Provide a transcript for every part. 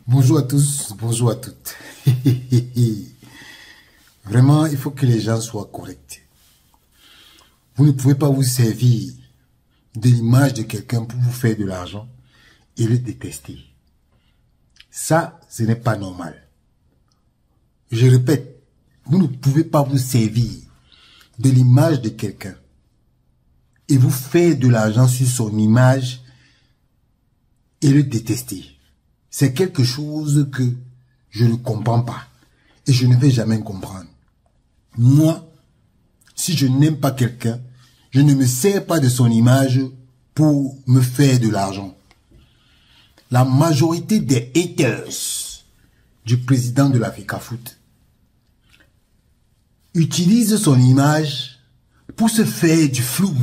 Bonjour à tous, bonjour à toutes. Vraiment, il faut que les gens soient corrects. Vous ne pouvez pas vous servir de l'image de quelqu'un pour vous faire de l'argent et le détester. Ça, ce n'est pas normal. Je répète, vous ne pouvez pas vous servir de l'image de quelqu'un et vous faire de l'argent sur son image et le détester. C'est quelque chose que je ne comprends pas et je ne vais jamais comprendre. Moi, si je n'aime pas quelqu'un, je ne me sers pas de son image pour me faire de l'argent. La majorité des haters du président de la FECAFOOT utilisent son image pour se faire du flous.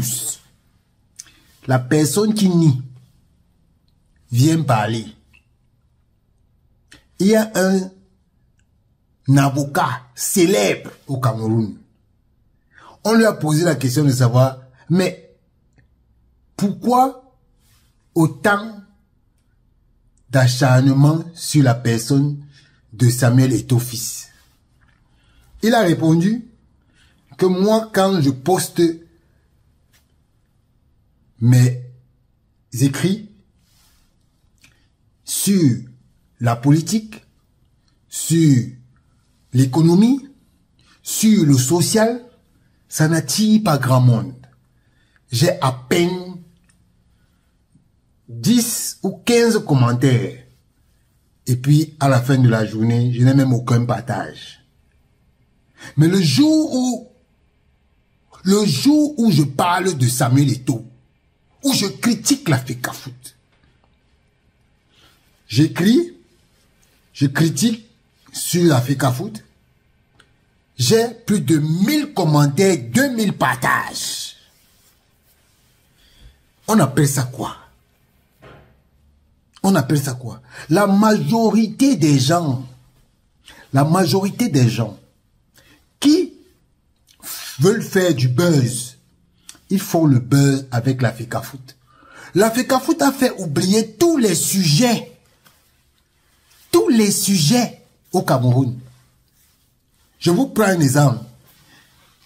La personne qui nie vient parler. Il y a un avocat célèbre au Cameroun. On lui a posé la question de savoir, mais pourquoi autant d'acharnement sur la personne de Samuel Eto'o fils? Il a répondu que moi, quand je poste mes écrits sur la politique, sur l'économie, sur le social, ça n'attire pas grand monde. J'ai à peine 10 ou 15 commentaires. Et puis, à la fin de la journée, je n'ai même aucun partage. Mais le jour où je parle de Samuel Eto'o, où je critique la FECAFOOT, j'écris, je critique sur la FECAFOOT, j'ai plus de 1000 commentaires, 2000 partages. On appelle ça quoi? On appelle ça quoi? La majorité des gens qui veulent faire du buzz, ils font le buzz avec la FECAFOOT. La FECAFOOT a fait oublier tous les sujets au Cameroun. Je vous prends un exemple.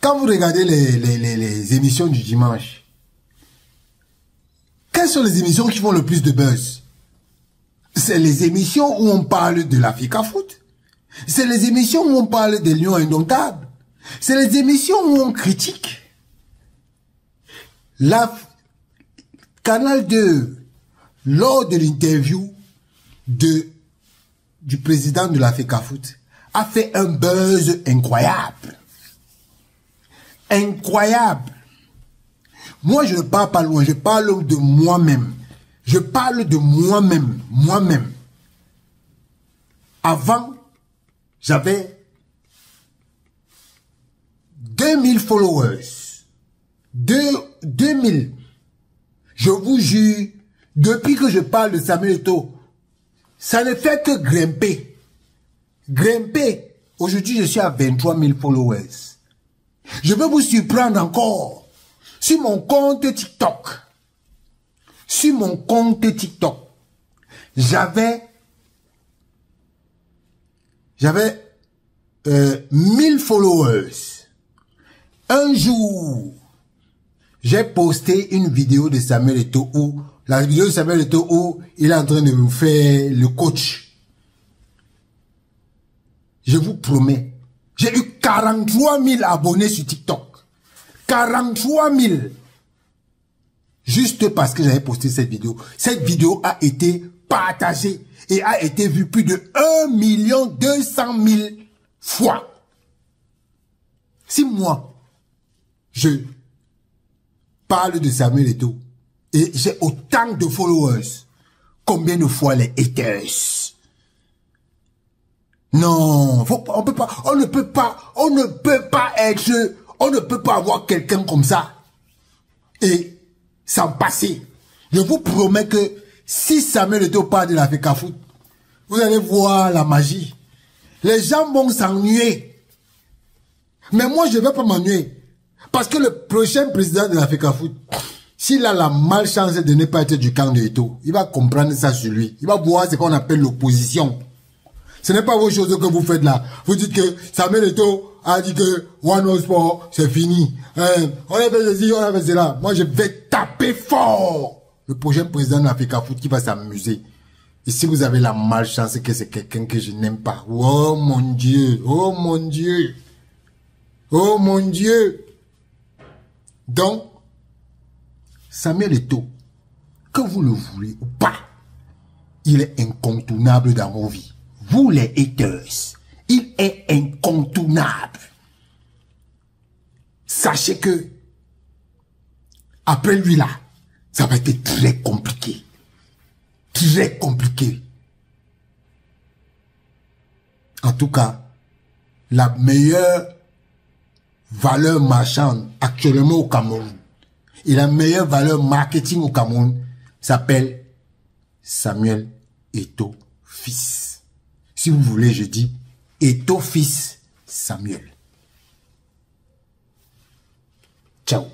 Quand vous regardez les émissions du dimanche, quelles sont les émissions qui font le plus de buzz? C'est les émissions où on parle de la FECAFOOT. C'est les émissions où on parle des lions indomptables. C'est les émissions où on critique. Canal 2, lors de l'interview du président de la FECAFOOT, a fait un buzz incroyable. Incroyable. Moi, je ne parle pas loin, je parle de moi-même. Je parle de moi-même, moi-même. Avant, j'avais 2000 followers. 2000. Je vous jure, depuis que je parle de Samuel Eto'o, ça ne fait que grimper. Grimper. Aujourd'hui, je suis à 23 000 followers. Je vais vous surprendre encore. Sur mon compte TikTok. Sur mon compte TikTok. J'avais 1000 followers. Un jour, j'ai posté une vidéo de Samuel Eto'o où la vidéo de Samuel Eto'o où il est en train de me faire le coach. Je vous promets, j'ai eu 43 000 abonnés sur TikTok. 43 000. Juste parce que j'avais posté cette vidéo. Cette vidéo a été partagée et a été vue plus de 1 200 000 fois. Si moi, je parle de Samuel Eto'o et j'ai autant de followers, combien de fois les haters? Non, on ne peut pas avoir quelqu'un comme ça et s'en passer. Je vous promets que si Samuel Eto'o parle de la FECAFOOT, vous allez voir la magie. Les gens vont s'ennuyer. Mais moi, je ne vais pas m'ennuyer. Parce que le prochain président de la FECAFOOT, S'il a la malchance de ne pas être du camp de Eto'o, il va comprendre ça sur lui. Il va voir ce qu'on appelle l'opposition. Ce n'est pas vos choses que vous faites là. Vous dites que Samuel Eto'o a dit que One Sport, c'est fini. On a fait ceci, on a fait cela. Moi, je vais taper fort le prochain président de l'Africa Foot qui va s'amuser. Et si vous avez la malchance que c'est quelqu'un que je n'aime pas, oh mon Dieu, oh mon Dieu, oh mon Dieu. Donc, Samuel Eto'o, que vous le voulez ou pas, il est incontournable dans vos vies. Vous les haters, il est incontournable. Sachez que, après lui là, ça va être très compliqué. Très compliqué. En tout cas, la meilleure valeur marchande actuellement au Cameroun et la meilleure valeur marketing au Cameroun s'appelle Samuel Eto'o fils. Si vous voulez, je dis Eto'o fils Samuel. Ciao.